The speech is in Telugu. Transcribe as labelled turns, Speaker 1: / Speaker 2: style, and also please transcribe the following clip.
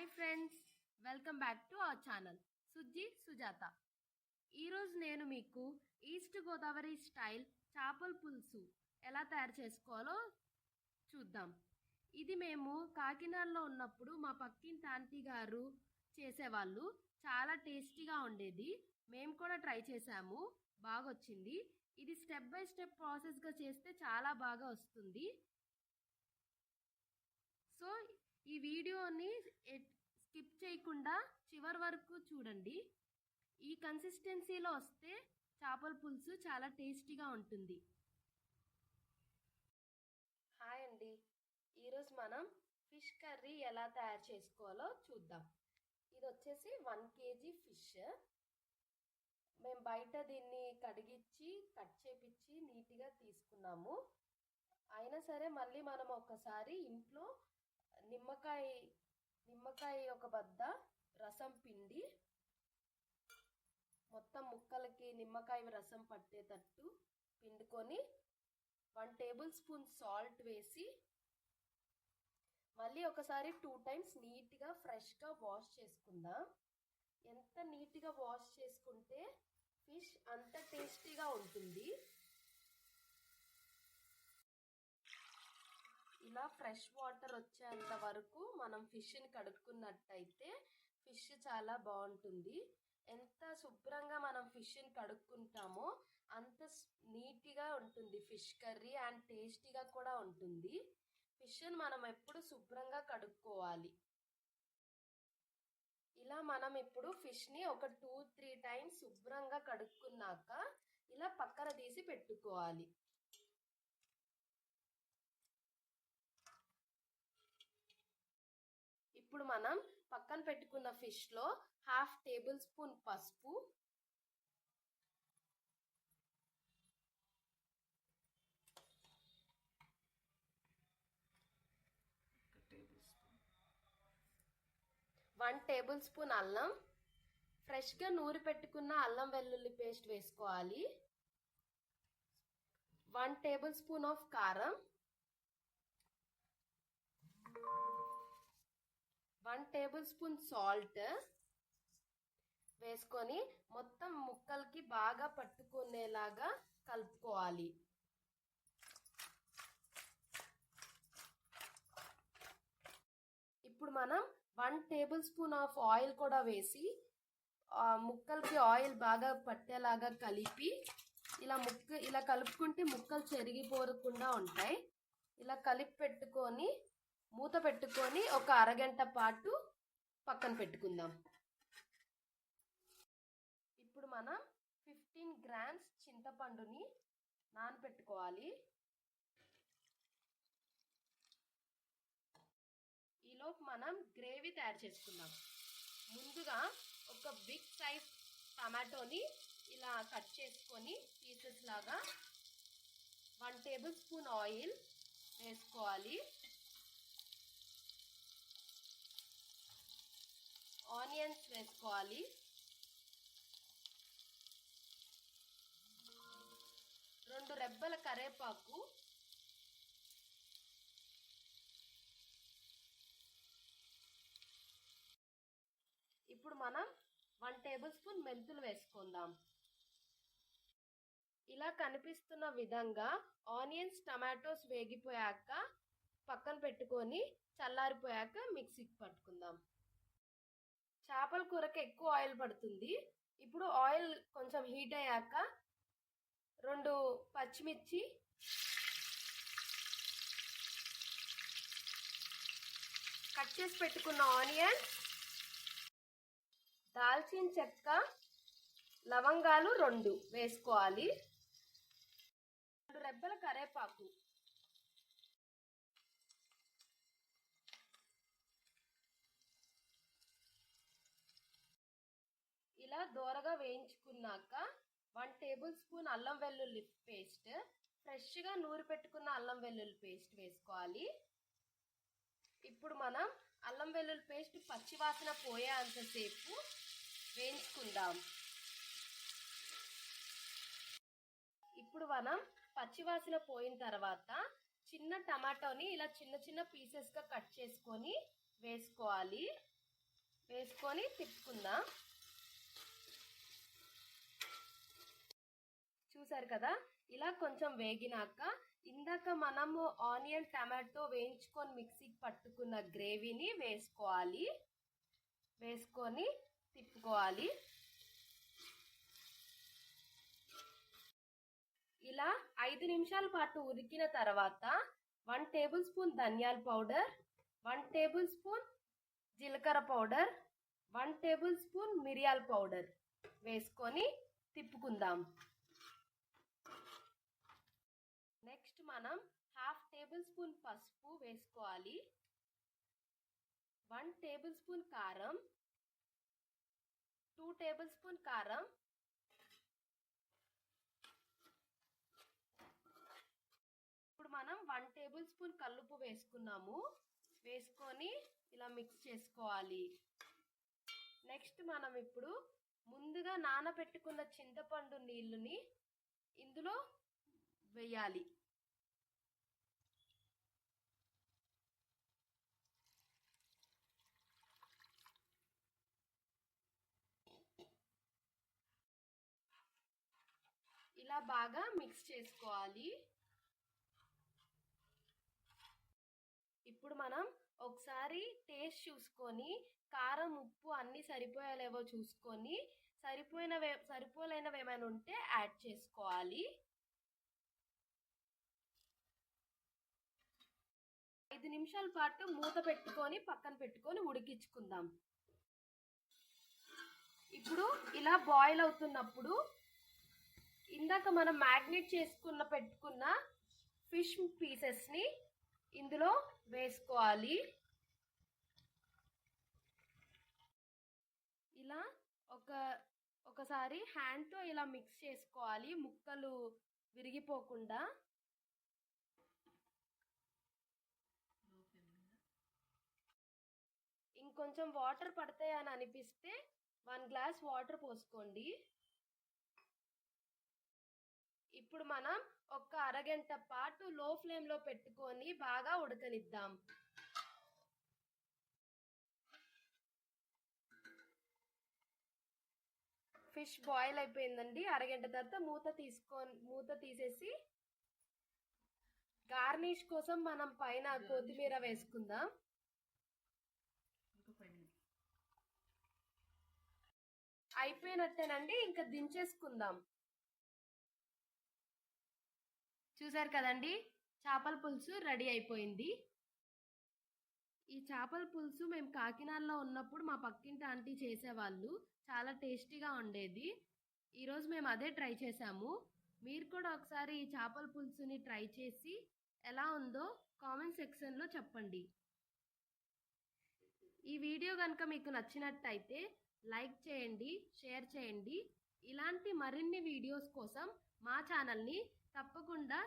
Speaker 1: Hi friends, welcome back to our channel Sujji Sujatha. ఈరోజు నేను మీకు ఈస్ట్ గోదావరి స్టైల్ చేపల పులుసు ఎలా తయారు చేసుకోవాలో చూద్దాం. ఇది మేము కాకినాడలో ఉన్నప్పుడు మా పక్కింటి ఆంటీ గారు చేసేవాళ్ళు. చాలా టేస్టీగా ఉండేది. మేము కూడా ట్రై చేసాము, బాగా వచ్చింది. ఇది స్టెప్ బై స్టెప్ ప్రాసెస్గా చేస్తే చాలా బాగా వస్తుంది. సో ఈ వీడియోని స్కిప్ చేయకుండా చివరి వరకు చూడండి. ఈ కన్సిస్టెన్సీలో వస్తే చేపల పులుసు చాలా టేస్టీగా ఉంటుంది. హాయ్ అండి, ఈరోజు మనం ఫిష్ కర్రీ ఎలా తయారు చేసుకోవాలో చూద్దాం. ఇది వచ్చేసి 1 kg ఫిష్. మేము బయట దీన్ని కడిగించి కట్ చేపించి నీట్గా తీసుకున్నాము. అయినా సరే మళ్ళీ మనం ఒకసారి ఇంట్లో నిమ్మకాయ ఒక బద్ద రసం పిండి మొత్తం ముక్కలకి నిమ్మకాయ రసం పట్టేటట్టు పిండుకొని 1 tablespoon సాల్ట్ వేసి మళ్ళీ ఒకసారి 2 times నీట్గా ఫ్రెష్గా వాష్ చేసుకుందాం. ఎంత నీట్గా వాష్ చేసుకుంటే ఫిష్ అంత టేస్టీగా ఉంటుంది. ఇలా ఫ్రెష్ వాటర్ వచ్చేంత వరకు మనం ఫిష్ని కడుక్కున్నట్టయితే ఫిష్ చాలా బాగుంటుంది. ఎంత శుభ్రంగా మనం ఫిష్ని కడుక్కుంటామో అంత నీట్గా ఉంటుంది ఫిష్ కర్రీ, అండ్ టేస్టీగా కూడా ఉంటుంది. ఫిష్ని మనం ఎప్పుడు శుభ్రంగా కడుక్కోవాలి. ఇలా మనం ఇప్పుడు ఫిష్ని ఒక 2-3 times శుభ్రంగా కడుక్కున్నాక ఇలా పక్కన తీసి పెట్టుకోవాలి. ఇప్పుడు మనం పక్కన పెట్టుకున్న ఫిష్లో 1/2 tablespoon పసుపు, 1 tablespoon అల్లం, ఫ్రెష్గా నూరి పెట్టుకున్న అల్లం వెల్లుల్లి పేస్ట్ వేసుకోవాలి. 1 tablespoon ఆఫ్ కారం, 1 tablespoon సాల్ట్ వేసుకొని మొత్తం ముక్కలకి బాగా పట్టుకునేలాగా కలుపుకోవాలి. ఇప్పుడు మనం 1 tablespoon ఆఫ్ ఆయిల్ కూడా వేసి ముక్కలకి ఆయిల్ బాగా పట్టేలాగా కలిపి ఇలా కలుపుకుంటే ముక్కలు చెరిగిపోకుండా ఉంటాయి. ఇలా కలిపి పెట్టుకొని మూత పెట్టుకొని ఒక అరగంట పాటు పక్కన పెట్టుకుందాం. ఇప్పుడు మనం 15 grams చింతపండుని నానబెట్టుకోవాలి. ఈలోపు మనం గ్రేవీ తయారు చేసుకుందాం. ముందుగా ఒక బిగ్ సైజ్ టమాటోని ఇలా కట్ చేసుకొని పీసెస్ లాగా 1 tablespoon ఆయిల్ వేసుకోవాలి. ఆనియన్స్ వేసుకోవాలి. రెండు రెబ్బల కరివేపాకు, ఇప్పుడు మనం 1 tablespoon మెంతులు వేసుకుందాం. ఇలా కనిపిస్తున్న విధంగా ఆనియన్స్ టమాటోస్ వేగిపోయాక పక్కన పెట్టుకొని చల్లారిపోయాక మిక్సీకి పట్టుకుందాం. చేపల కూరకి ఎక్కువ ఆయిల్ పడుతుంది. ఇప్పుడు ఆయిల్ కొంచెం హీట్ అయ్యాక 2 పచ్చిమిర్చి, కట్ చేసి పెట్టుకున్న ఆనియన్, దాల్చిన చెక్క, లవంగాలు 2 వేసుకోవాలి. 2 రెబ్బల కరివేపాకు, ఇలా దోరగా వేయించుకున్నాక 1 tablespoon అల్లం వెల్లుల్లి పేస్ట్, ఫ్రెష్గా నూరి పెట్టుకున్న అల్లం వెల్లుల్లి పేస్ట్ వేసుకోవాలి. ఇప్పుడు మనం అల్లం వెల్లుల్లి పేస్ట్ పచ్చివాసన పోయేంతసేపు వేయించుకుందాం. ఇప్పుడు మనం పచ్చివాసన పోయిన తర్వాత చిన్న టమాటోని ఇలా చిన్న చిన్న పీసెస్గా కట్ చేసుకొని వేసుకోవాలి. వేసుకొని తిప్పుకుందాం. చూసారు కదా, ఇలా కొంచెం వేగినాక ఇందాక మనము ఆనియన్ టమాటో వేయించుకొని మిక్సీకి పట్టుకున్న గ్రేవీని వేసుకోవాలి. వేసుకొని తిప్పుకోవాలి. ఇలా 5 నిమిషాల పాటు ఉడికిన తర్వాత 1 టేబుల్ స్పూన్ ధనియాల పౌడర్, 1 టేబుల్ స్పూన్ జీలకర్ర పౌడర్, 1 టేబుల్ స్పూన్ మిరియాల పౌడర్ వేసుకొని తిప్పుకుందాం. నెక్స్ట్ మనం 1/2 టేబుల్ స్పూన్ పసుపు వేసుకోవాలి. 1 టేబుల్ స్పూన్ కారం, 2 టేబుల్ స్పూన్ కారం, ఇప్పుడు మనం 1 టేబుల్ స్పూన్ కల్లుప్పు వేసుకున్నాము. వేసుకొని ఇలా మిక్స్ చేసుకోవాలి. నెక్స్ట్ మనం ఇప్పుడు ముందుగా నానబెట్టుకున్న చింతపండు నీళ్ళని ఇందులో వేయాలి. ఇలా బాగా మిక్స్ చేసుకోవాలి. ఇప్పుడు మనం ఒకసారి టేస్ట్ చూసుకొని కారం ఉప్పు అన్నీ సరిపోయాలేవో చూసుకొని సరిపోలేనివి ఏమైనా ఉంటే యాడ్ చేసుకోవాలి. 5 నిమిషాల పాటు మూత పెట్టుకొని పక్కన పెట్టుకొని ఉడికించుకుందాం. ఇప్పుడు ఇలా బాయిల్ అవుతున్నప్పుడు ఇందాక మనం మ్యాగ్నేట్ చేసుకున్న పెట్టుకున్న ఫిష్ పీసెస్ని ఇందులో వేసుకోవాలి. ఇలా ఒకసారి హ్యాండ్తో ఇలా మిక్స్ చేసుకోవాలి, ముక్కలు విరిగిపోకుండా. ఇంకొంచెం వాటర్ పడతాయని అనిపిస్తే 1 గ్లాస్ వాటర్ పోసుకోండి. ఇప్పుడు మనం ఒక అరగంట పాటు లో ఫ్లేమ్లో పెట్టుకొని బాగా ఉడకనిద్దాం. ఫిష్ బాయిల్ అయిపోయిందండి. అరగంట తర్వాత మూత తీసేసి గార్నిష్ కోసం మనం పైన కొత్తిమీర వేసుకుందాం. అయిపోయినట్టేనండి, ఇంకా దించేసుకుందాం. చూసారు కదండి, చేపల పులుసు రెడీ అయిపోయింది. ఈ చేపల పులుసు మేము కాకినాడలో ఉన్నప్పుడు మా పక్కింటి ఆంటీ చేసేవాళ్ళు. చాలా టేస్టీగా ఉండేది. ఈరోజు మేము అదే ట్రై చేసాము. మీరు కూడా ఒకసారి ఈ చేపల పులుసుని ట్రై చేసి ఎలా ఉందో కామెంట్ సెక్షన్లో చెప్పండి. ఈ వీడియో కనుక మీకు నచ్చినట్టయితే లైక్ చేయండి, షేర్ చేయండి. ఇలాంటి మరిన్ని వీడియోస్ కోసం మా ఛానల్ని తప్పకుండా